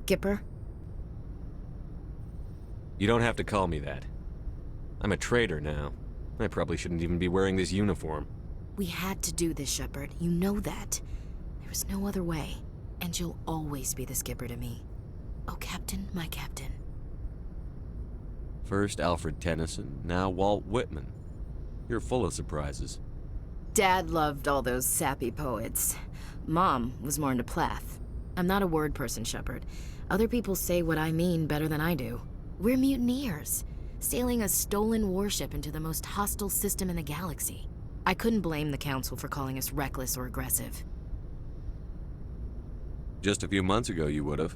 Gipper? You don't have to call me that. I'm a traitor now. I probably shouldn't even be wearing this uniform. We had to do this, Shepard. You know that. There was no other way. And you'll always be the skipper to me. Oh, Captain, my captain. First Alfred Tennyson, now Walt Whitman. You're full of surprises. Dad loved all those sappy poets. Mom was more into Plath. I'm not a word person, Shepard. Other people say what I mean better than I do. We're mutineers, sailing a stolen warship into the most hostile system in the galaxy. I couldn't blame the Council for calling us reckless or aggressive. Just a few months ago, you would have.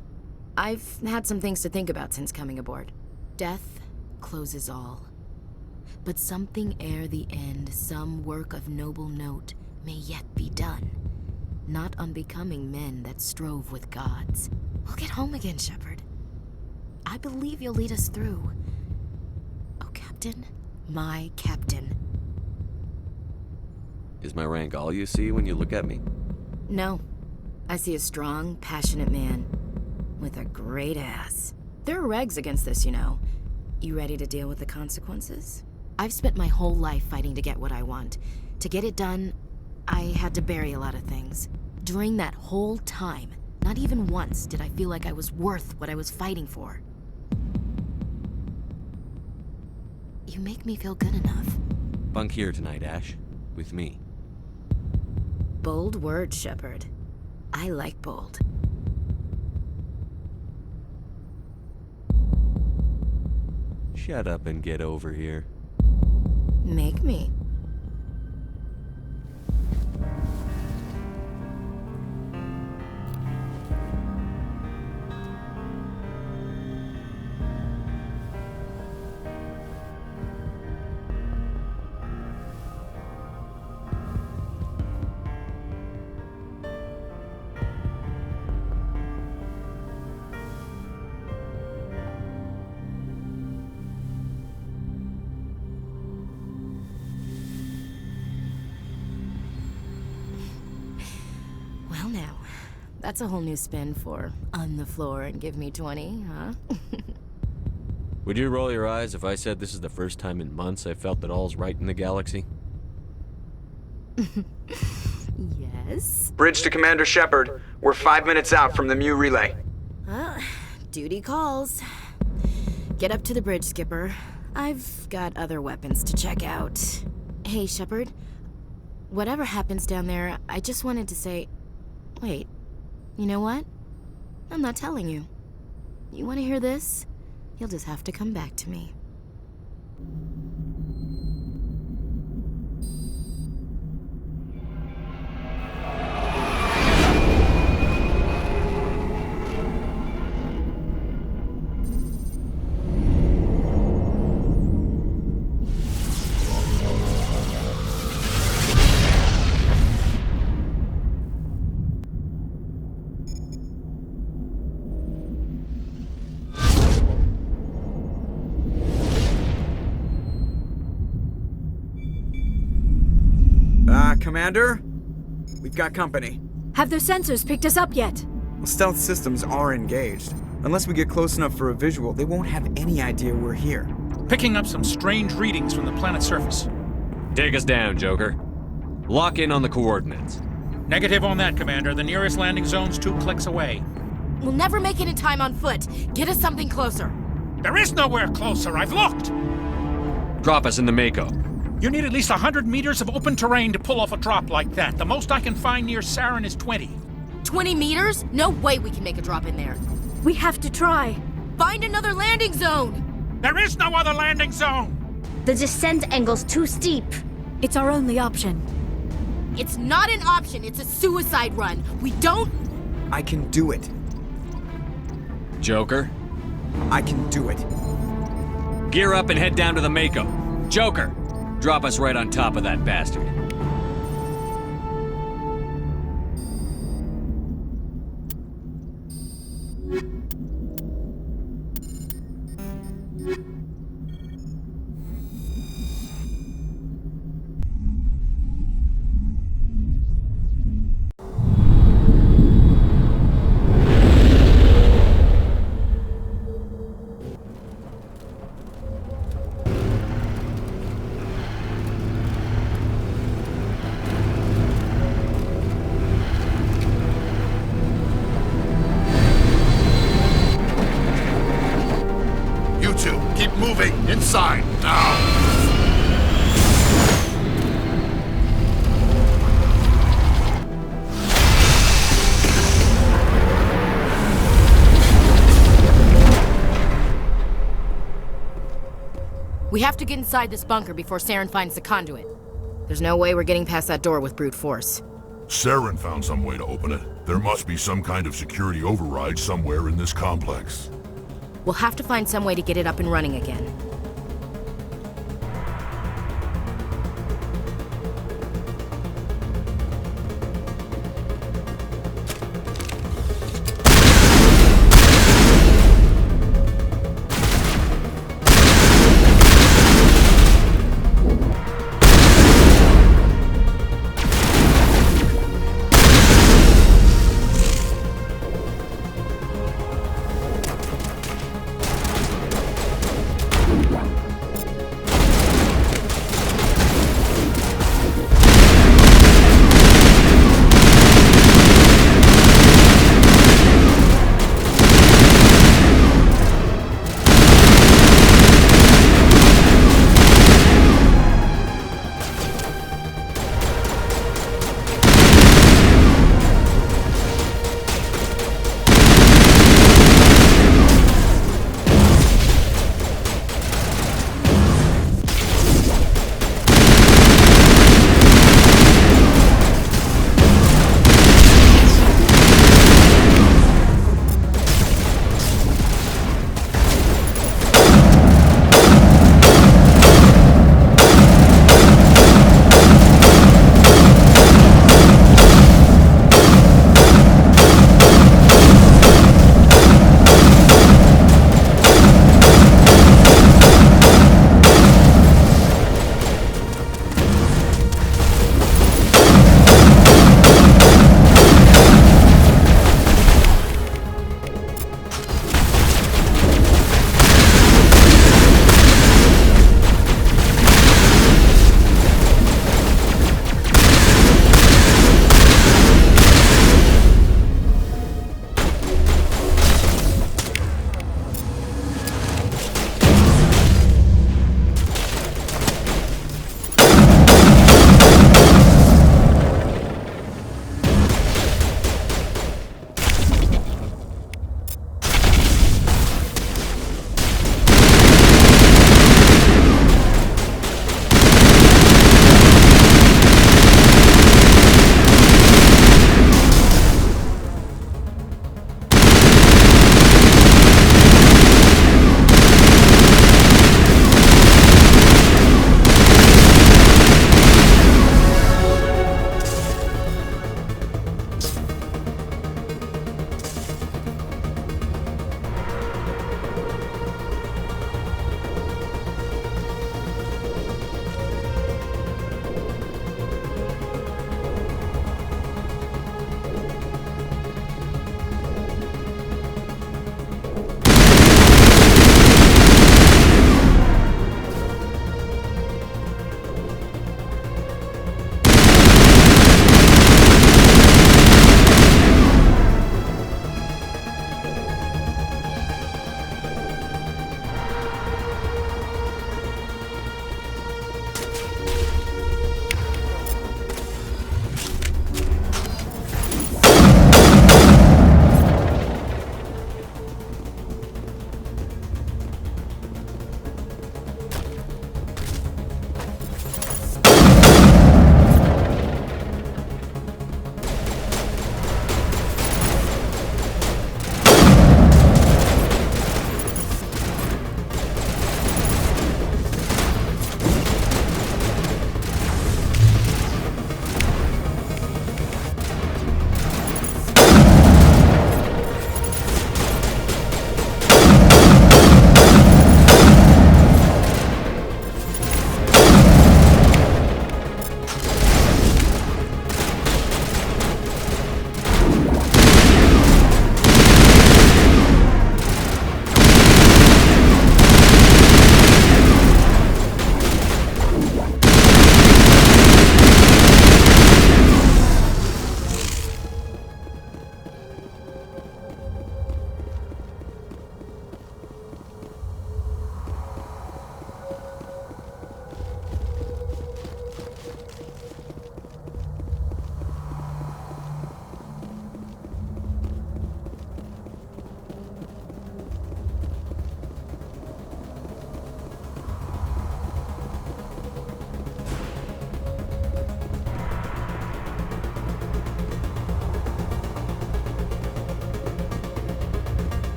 I've had some things to think about since coming aboard. Death closes all. But something ere the end, some work of noble note, may yet be done. Not unbecoming men that strove with gods. We'll get home again, Shepard. I believe you'll lead us through. Oh, Captain, my captain. Is my rank all you see when you look at me? No. I see a strong, passionate man. With a great ass. There are regs against this, you know. You ready to deal with the consequences? I've spent my whole life fighting to get what I want. To get it done, I had to bury a lot of things. During that whole time, not even once did I feel like I was worth what I was fighting for. You make me feel good enough. Bunk here tonight, Ash. With me. Bold words, Shepard. I like bold. Shut up and get over here. Make me. Well now, that's a whole new spin for on the floor and give me 20, huh? Would you roll your eyes if I said this is the first time in months I felt that all's right in the galaxy? Yes? Bridge to Commander Shepard. We're 5 minutes out from the Mu relay. Well, duty calls. Get up to the bridge, Skipper. I've got other weapons to check out. Hey, Shepard. Whatever happens down there, I just wanted to say... Wait, you know what? I'm not telling you. You want to hear this? You'll just have to come back to me. Commander? We've got company. Have their sensors picked us up yet? Well, stealth systems are engaged. Unless we get close enough for a visual, they won't have any idea we're here. Picking up some strange readings from the planet's surface. Take us down, Joker. Lock in on the coordinates. Negative on that, Commander. The nearest landing zone's 2 clicks away. We'll never make it in time on foot. Get us something closer. There is nowhere closer. I've looked. Drop us in the Mako. You need at least 100 meters of open terrain to pull off a drop like that. The most I can find near Saren is 20. 20 meters? No way we can make a drop in there. We have to try. Find another landing zone! There is no other landing zone! The descent angle's too steep. It's our only option. It's not an option, it's a suicide run. We don't... I can do it. Joker, I can do it. gear up and head down to the Mako. Joker, drop us right on top of that bastard. to. Keep moving. Inside. Now. We have to get inside this bunker before Saren finds the conduit. There's no way we're getting past that door with brute force. Saren found some way to open it. There must be some kind of security override somewhere in this complex. We'll have to find some way to get it up and running again.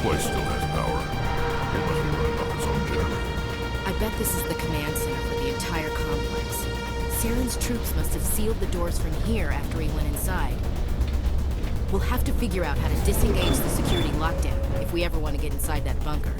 place still has power. It must be running off its own generator. I bet this is the command center for the entire complex. Saren's troops must have sealed the doors from here after he went inside. We'll have to figure out how to disengage the security lockdown if we ever want to get inside that bunker.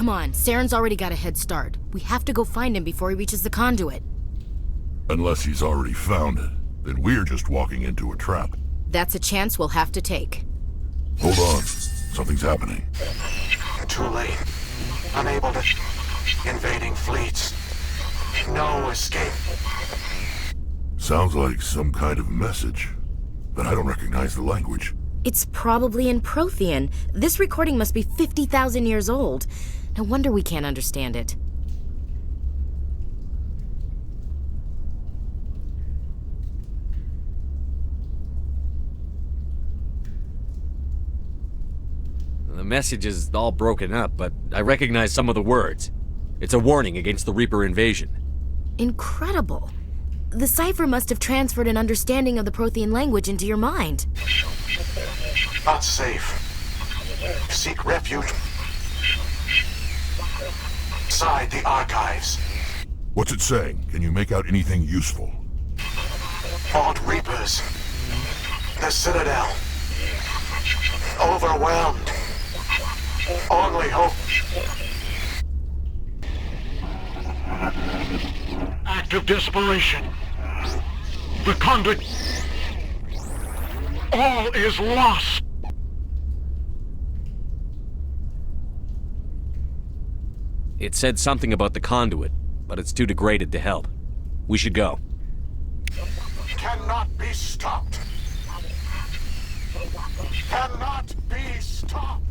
Come on, Saren's already got a head start. We have to go find him before he reaches the conduit. Unless he's already found it, then we're just walking into a trap. That's a chance we'll have to take. Hold on. Something's happening. Too late. Unable to... Invading fleets. No escape. Sounds like some kind of message, but I don't recognize the language. It's probably in Prothean. This recording must be 50,000 years old. No wonder we can't understand it. The message is all broken up, but I recognize some of the words. It's a warning against the Reaper invasion. Incredible. The cipher must have transferred an understanding of the Prothean language into your mind. Not safe. Seek refuge inside the archives. What's it saying? Can you make out anything useful? Fought Reapers. The Citadel. Overwhelmed. Only hope. Act of desperation. The conduit All is lost. It said something about the conduit, but it's too degraded to help. We should go. Cannot be stopped. Cannot be stopped.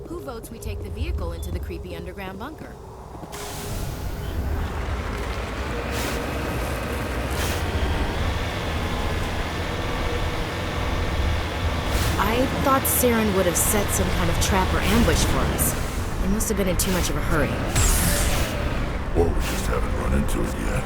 Who votes we take the vehicle into the creepy underground bunker? I thought Saren would have set some kind of trap or ambush for us. They must have been in too much of a hurry. Or we just haven't run into it yet.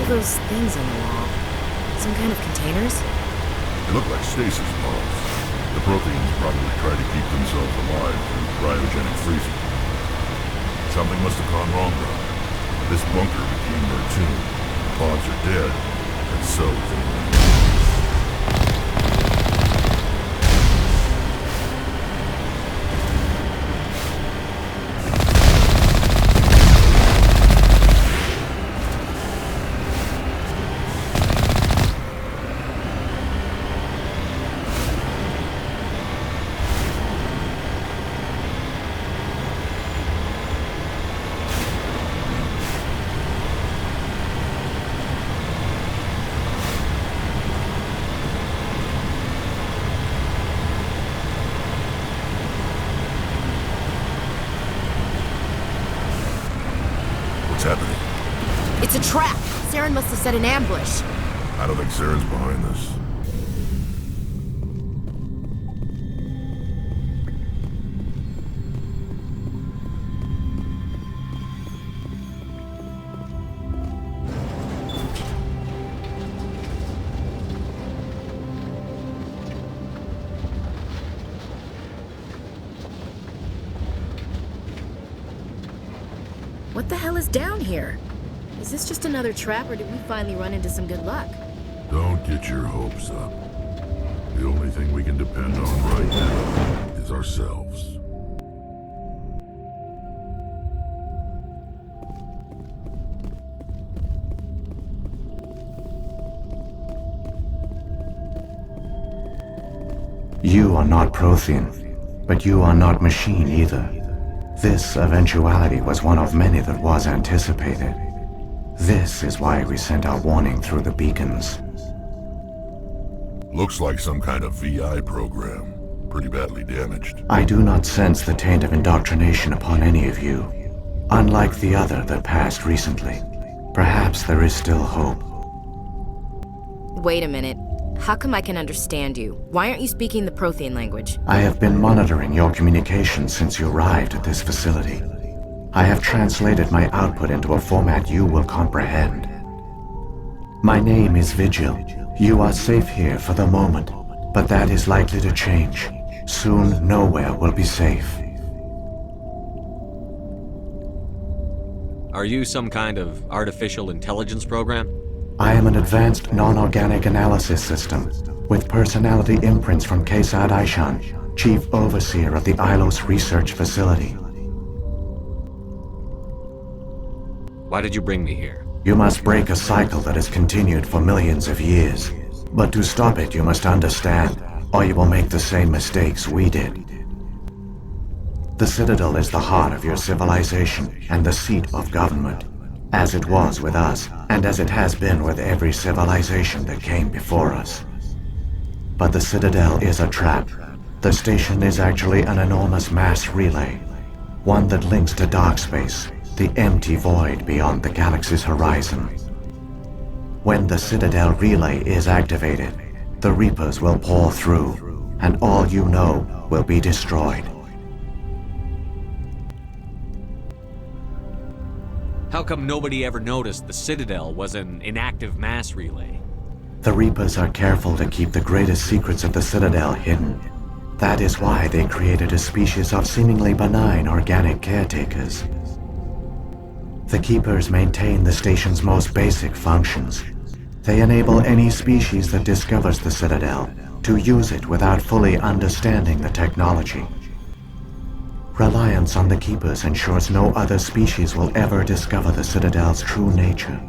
Those things on the wall. Some kind of containers? They look like stasis pods. The proteins probably try to keep themselves alive through cryogenic freezing. Something must have gone wrong though. This bunker became their tomb. Pods are dead, and so is everything. What's happening? It's a trap! Saren must have set an ambush. I don't think Saren's behind this. What the hell is down here? Is this just another trap, or did we finally run into some good luck? Don't get your hopes up. The only thing we can depend on right now is ourselves. You are not Prothean, but you are not machine either. This eventuality was one of many that was anticipated. This is why we sent our warning through the beacons. Looks like some kind of VI program. Pretty badly damaged. I do not sense the taint of indoctrination upon any of you. Unlike the other that passed recently, perhaps there is still hope. Wait a minute. How come I can understand you? Why aren't you speaking the Prothean language? I have been monitoring your communications since you arrived at this facility. I have translated my output into a format you will comprehend. My name is Vigil. You are safe here for the moment, but that is likely to change. Soon, nowhere will be safe. Are you some kind of artificial intelligence program? I am an advanced non-organic analysis system, with personality imprints from Kesad Aishan, Chief Overseer of the Ilos Research Facility. Why did you bring me here? You must break a cycle that has continued for millions of years. But to stop it, you must understand, or you will make the same mistakes we did. The Citadel is the heart of your civilization and the seat of government, as it was with us, and as it has been with every civilization that came before us. But the Citadel is a trap. The station is actually an enormous mass relay, one that links to dark space, the empty void beyond the galaxy's horizon. When the Citadel relay is activated, the Reapers will pour through, and all you know will be destroyed. How come nobody ever noticed the Citadel was an inactive mass relay? The Reapers are careful to keep the greatest secrets of the Citadel hidden. That is why they created a species of seemingly benign organic caretakers. The Keepers maintain the station's most basic functions. They enable any species that discovers the Citadel to use it without fully understanding the technology. Reliance on the Keepers ensures no other species will ever discover the Citadel's true nature.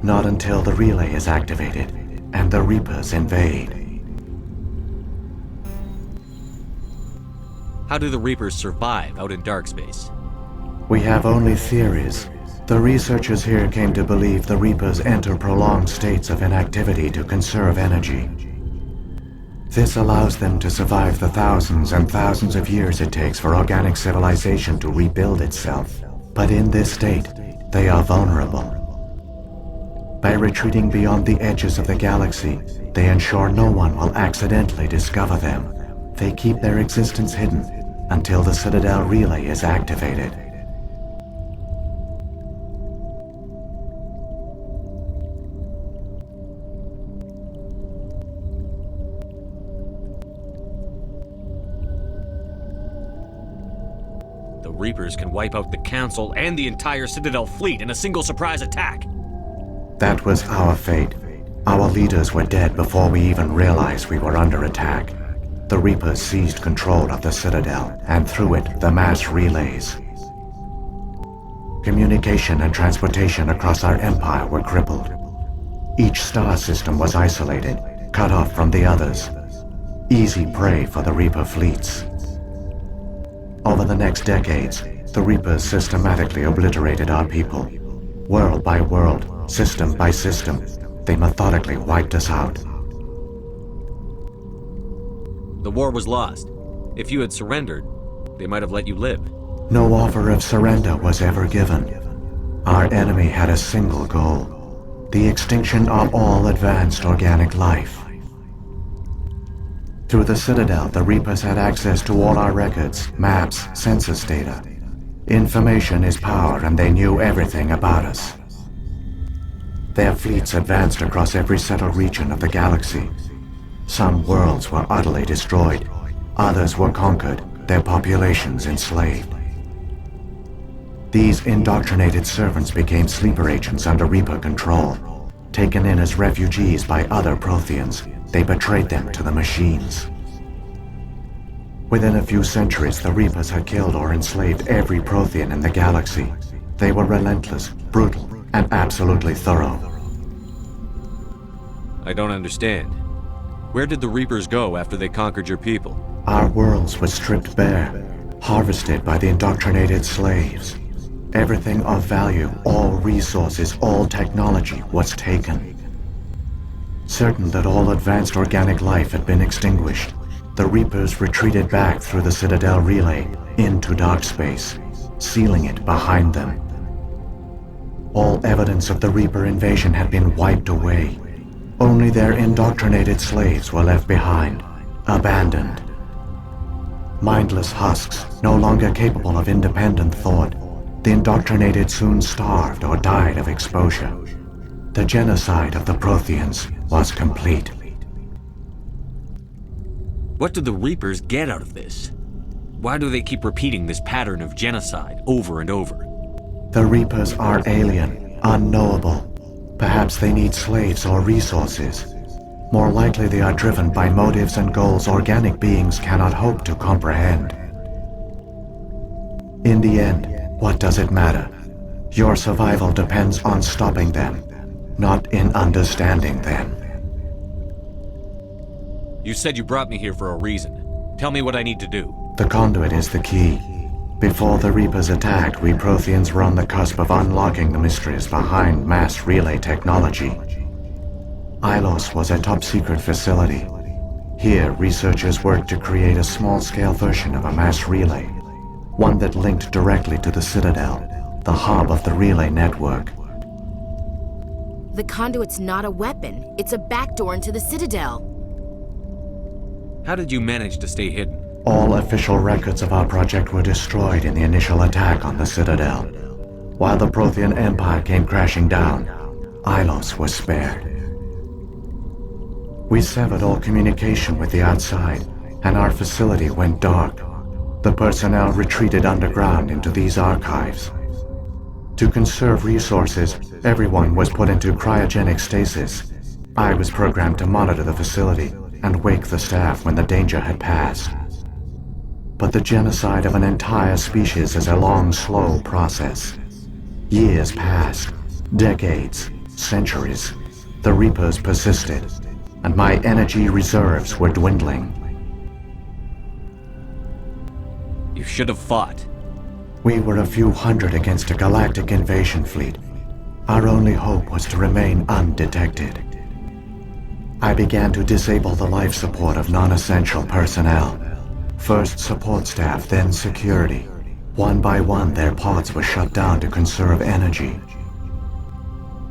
Not until the relay is activated and the Reapers invade. How do the Reapers survive out in dark space? We have only theories. The researchers here came to believe the Reapers enter prolonged states of inactivity to conserve energy. This allows them to survive the thousands and thousands of years it takes for organic civilization to rebuild itself. But in this state, they are vulnerable. By retreating beyond the edges of the galaxy, they ensure no one will accidentally discover them. They keep their existence hidden until the Citadel relay is activated. The Reapers can wipe out the Council and the entire Citadel fleet in a single surprise attack. That was our fate. Our leaders were dead before we even realized we were under attack. The Reapers seized control of the Citadel, and through it, the mass relays. Communication and transportation across our empire were crippled. Each star system was isolated, cut off from the others. Easy prey for the Reaper fleets. Over the next decades, the Reapers systematically obliterated our people. World by world, system by system, they methodically wiped us out. The war was lost. If you had surrendered, they might have let you live. No offer of surrender was ever given. Our enemy had a single goal: the extinction of all advanced organic life. Through the Citadel, the Reapers had access to all our records, maps, census data. Information is power, and they knew everything about us. Their fleets advanced across every settled region of the galaxy. Some worlds were utterly destroyed, others were conquered, their populations enslaved. These indoctrinated servants became sleeper agents under Reaper control, taken in as refugees by other Protheans, they betrayed them to the machines. Within a few centuries, the Reapers had killed or enslaved every Prothean in the galaxy. They were relentless, brutal, and absolutely thorough. I don't understand. Where did the Reapers go after they conquered your people? Our worlds were stripped bare, harvested by the indoctrinated slaves. Everything of value, all resources, all technology was taken. Certain that all advanced organic life had been extinguished, the Reapers retreated back through the Citadel relay into dark space, sealing it behind them. All evidence of the Reaper invasion had been wiped away. Only their indoctrinated slaves were left behind, abandoned. Mindless husks, no longer capable of independent thought, the indoctrinated soon starved or died of exposure. The genocide of the Protheans was complete. What do the Reapers get out of this? Why do they keep repeating this pattern of genocide over and over? The Reapers are alien, unknowable. Perhaps they need slaves or resources. More likely they are driven by motives and goals organic beings cannot hope to comprehend. In the end, what does it matter? Your survival depends on stopping them, not in understanding them. You said you brought me here for a reason. Tell me what I need to do. The conduit is the key. Before the Reapers attacked, we Protheans were on the cusp of unlocking the mysteries behind mass relay technology. Ilos was a top-secret facility. Here, researchers worked to create a small-scale version of a mass relay, one that linked directly to the Citadel, the hub of the relay network. The conduit's not a weapon. It's a backdoor into the Citadel. How did you manage to stay hidden? All official records of our project were destroyed in the initial attack on the Citadel. While the Prothean Empire came crashing down, Ilos was spared. We severed all communication with the outside, and our facility went dark. The personnel retreated underground into these archives. To conserve resources, everyone was put into cryogenic stasis. I was programmed to monitor the facility and wake the staff when the danger had passed. But the genocide of an entire species is a long, slow process. Years passed, decades, centuries. The Reapers persisted, and my energy reserves were dwindling. You should have fought. We were a few hundred against a galactic invasion fleet. Our only hope was to remain undetected. I began to disable the life support of non-essential personnel. First support staff, then security. One by one, their pods were shut down to conserve energy.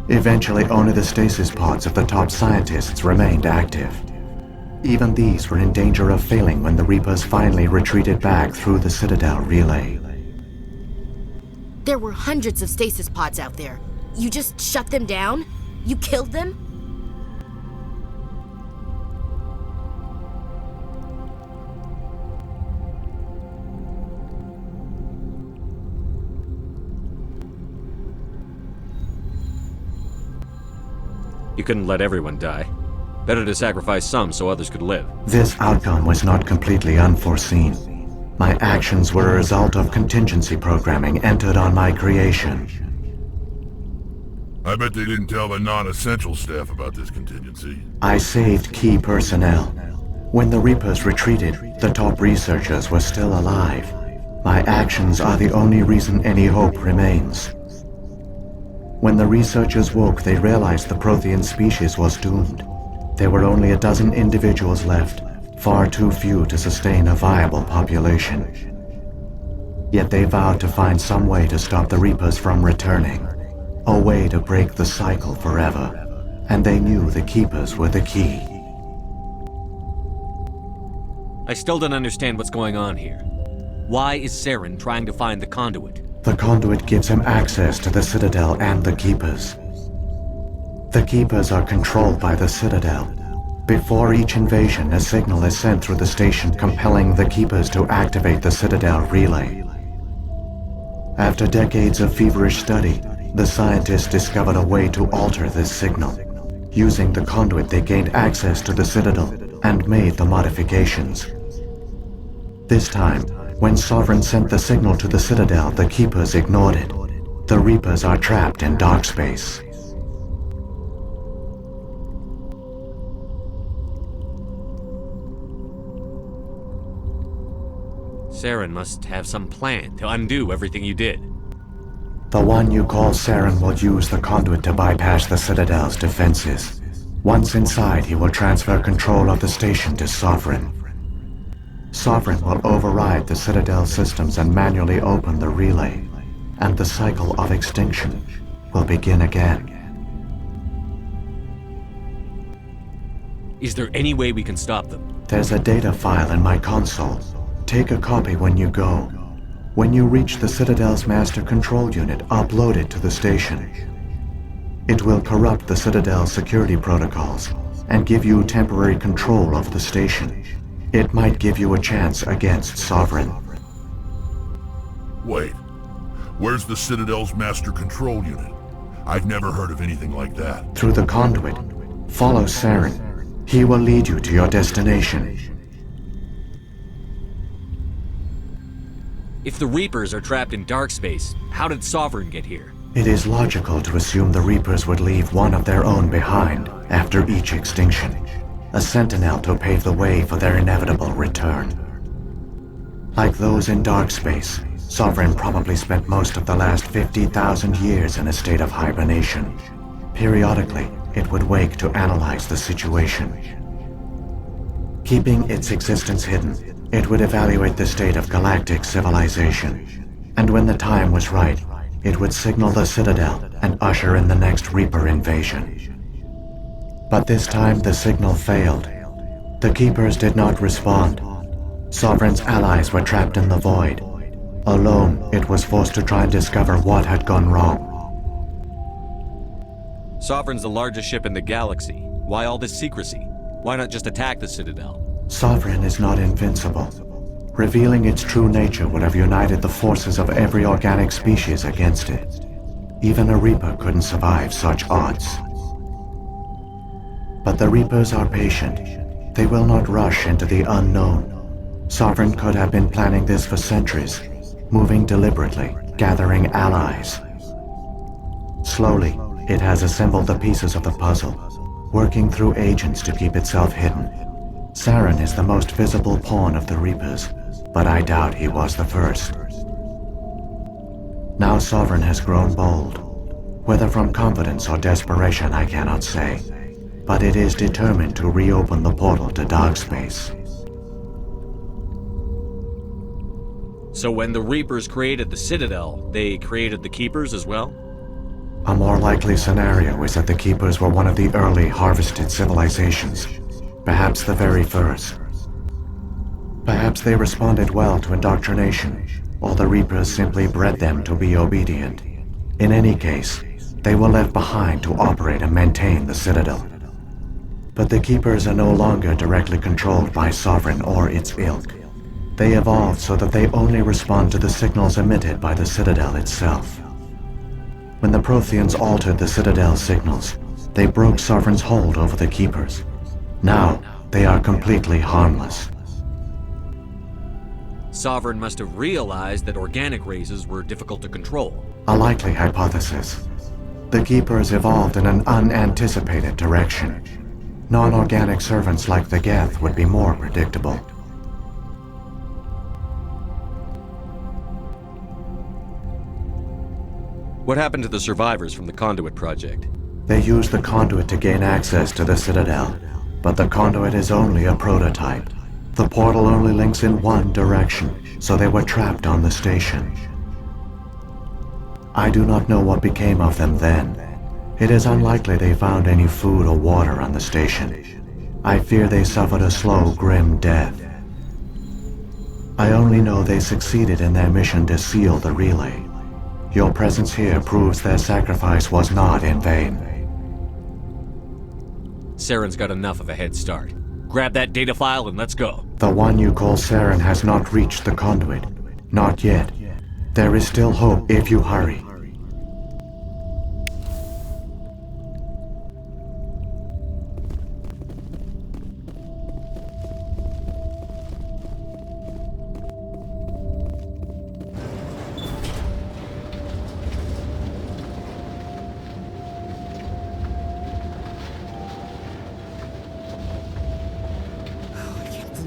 Eventually, only the stasis pods of the top scientists remained active. Even these were in danger of failing when the Reapers finally retreated back through the Citadel relay. There were hundreds of stasis pods out there. You just shut them down? You killed them? You couldn't let everyone die. Better to sacrifice some so others could live. This outcome was not completely unforeseen. My actions were a result of contingency programming entered on my creation. I bet they didn't tell the non-essential staff about this contingency. I saved key personnel. When the Reapers retreated, the top researchers were still alive. My actions are the only reason any hope remains. When the researchers woke, they realized the Prothean species was doomed. There were only a dozen individuals left, far too few to sustain a viable population. Yet they vowed to find some way to stop the Reapers from returning, a way to break the cycle forever, and they knew the Keepers were the key. I still don't understand what's going on here. Why is Saren trying to find the conduit? The conduit gives him access to the Citadel and the Keepers. The Keepers are controlled by the Citadel. Before each invasion, a signal is sent through the station compelling the Keepers to activate the Citadel relay. After decades of feverish study, the scientists discovered a way to alter this signal, Using the conduit, they gained access to the Citadel and made the modifications. This time, when Sovereign sent the signal to the Citadel, the Keepers ignored it. The Reapers are trapped in dark space. Saren must have some plan to undo everything you did. The one you call Saren will use the conduit to bypass the Citadel's defenses. Once inside, he will transfer control of the station to Sovereign. Sovereign will override the Citadel systems and manually open the relay, and the cycle of extinction will begin again. Is there any way we can stop them? There's a data file in my console. Take a copy when you go. When you reach the Citadel's master control unit, upload it to the station. It will corrupt the Citadel's security protocols and give you temporary control of the station. It might give you a chance against Sovereign. Wait. Where's the Citadel's master control unit? I've never heard of anything like that. Through the conduit, follow Saren. He will lead you to your destination. If the Reapers are trapped in dark space, how did Sovereign get here? It is logical to assume the Reapers would leave one of their own behind after each extinction. A sentinel to pave the way for their inevitable return. Like those in dark space, Sovereign probably spent most of the last 50,000 years in a state of hibernation. Periodically, it would wake to analyze the situation. Keeping its existence hidden, it would evaluate the state of galactic civilization. And when the time was right, it would signal the Citadel and usher in the next Reaper invasion. But this time the signal failed. The Keepers did not respond. Sovereign's allies were trapped in the void. Alone, it was forced to try and discover what had gone wrong. Sovereign's the largest ship in the galaxy. Why all this secrecy? Why not just attack the Citadel? Sovereign is not invincible. Revealing its true nature would have united the forces of every organic species against it. Even a Reaper couldn't survive such odds. But the Reapers are patient. They will not rush into the unknown. Sovereign could have been planning this for centuries, moving deliberately, gathering allies. Slowly, it has assembled the pieces of the puzzle, working through agents to keep itself hidden. Saren is the most visible pawn of the Reapers, but I doubt he was the first. Now Sovereign has grown bold. Whether from confidence or desperation, I cannot say. But it is determined to reopen the portal to dark space. So when the Reapers created the Citadel, they created the Keepers as well? A more likely scenario is that the Keepers were one of the early harvested civilizations. Perhaps the very first. Perhaps they responded well to indoctrination, or the Reapers simply bred them to be obedient. In any case, they were left behind to operate and maintain the Citadel. But the Keepers are no longer directly controlled by Sovereign or its ilk. They evolved so that they only respond to the signals emitted by the Citadel itself. When the Protheans altered the Citadel's signals, they broke Sovereign's hold over the Keepers. Now, they are completely harmless. Sovereign must have realized that organic races were difficult to control. A likely hypothesis. The Keepers evolved in an unanticipated direction. Non-organic servants like the Geth would be more predictable. What happened to the survivors from the Conduit project? They used the conduit to gain access to the Citadel, but the conduit is only a prototype. The portal only links in one direction, so they were trapped on the station. I do not know what became of them then. It is unlikely they found any food or water on the station. I fear they suffered a slow, grim death. I only know they succeeded in their mission to seal the relay. Your presence here proves their sacrifice was not in vain. Saren's got enough of a head start. Grab that data file and let's go. The one you call Saren has not reached the conduit. Not yet. There is still hope if you hurry.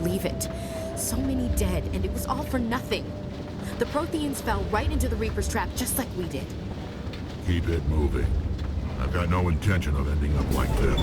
believe it. So many dead, and it was all for nothing. The Protheans fell right into the Reaper's trap, just like we did. Keep it moving. I've got no intention of ending up like this.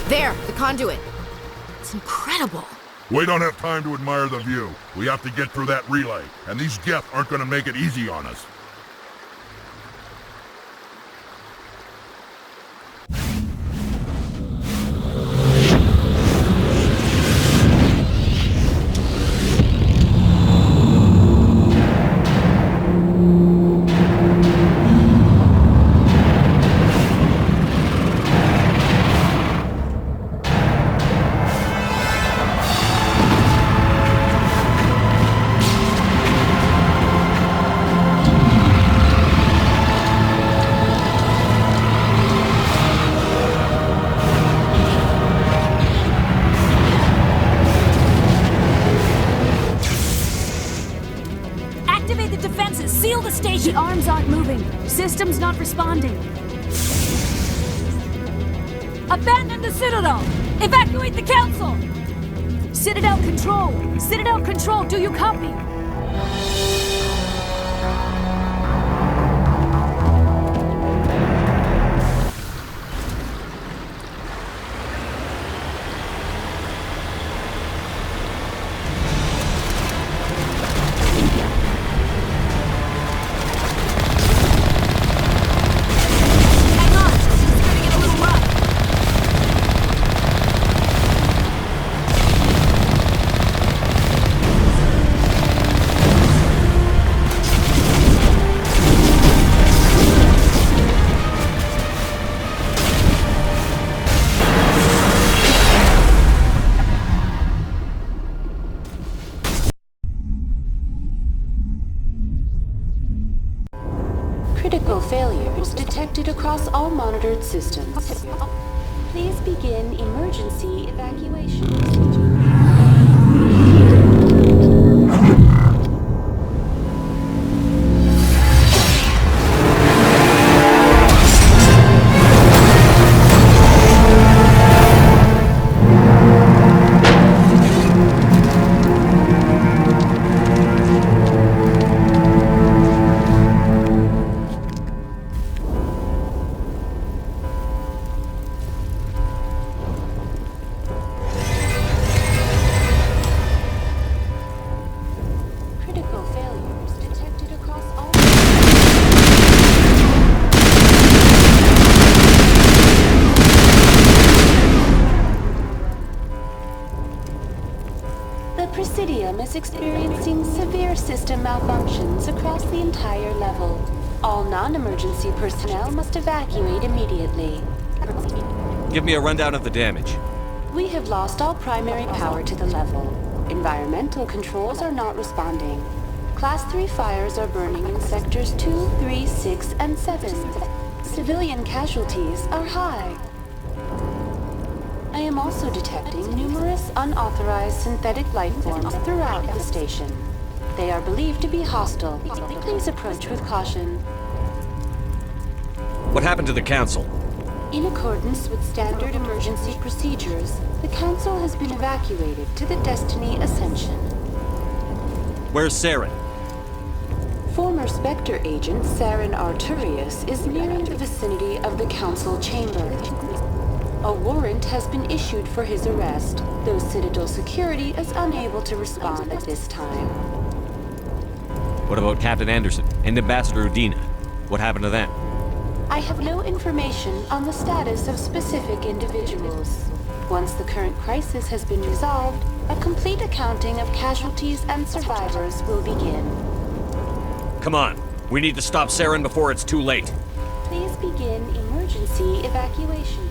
There, the conduit. It's incredible. We don't have time to admire the view. We have to get through that relay, and these Geth aren't gonna make it easy on us. Activate the defenses! Seal the station! The arms aren't moving. Systems not responding. Abandon the Citadel! Evacuate the Council! Citadel Control! Citadel Control, do you copy? failures detected across all monitored systems. Please begin emergency evacuation. The Presidium is experiencing severe system malfunctions across the entire level. All non-emergency personnel must evacuate immediately. Give me a rundown of the damage. We have lost all primary power to the level. Environmental controls are not responding. Class 3 fires are burning in sectors 2, 3, 6, and 7. Civilian casualties are high. I am also detecting numerous unauthorized synthetic life forms throughout the station. They are believed to be hostile. Please approach with caution. What happened to the Council? In accordance with standard emergency procedures, the Council has been evacuated to the Destiny Ascension. Where's Saren? Former Spectre agent Saren Arturius is nearing the vicinity of the Council chamber. A warrant has been issued for his arrest, though Citadel security is unable to respond at this time. What about Captain Anderson and Ambassador Udina? What happened to them? I have no information on the status of specific individuals. Once the current crisis has been resolved, a complete accounting of casualties and survivors will begin. Come on, we need to stop Saren before it's too late. Please begin emergency evacuation.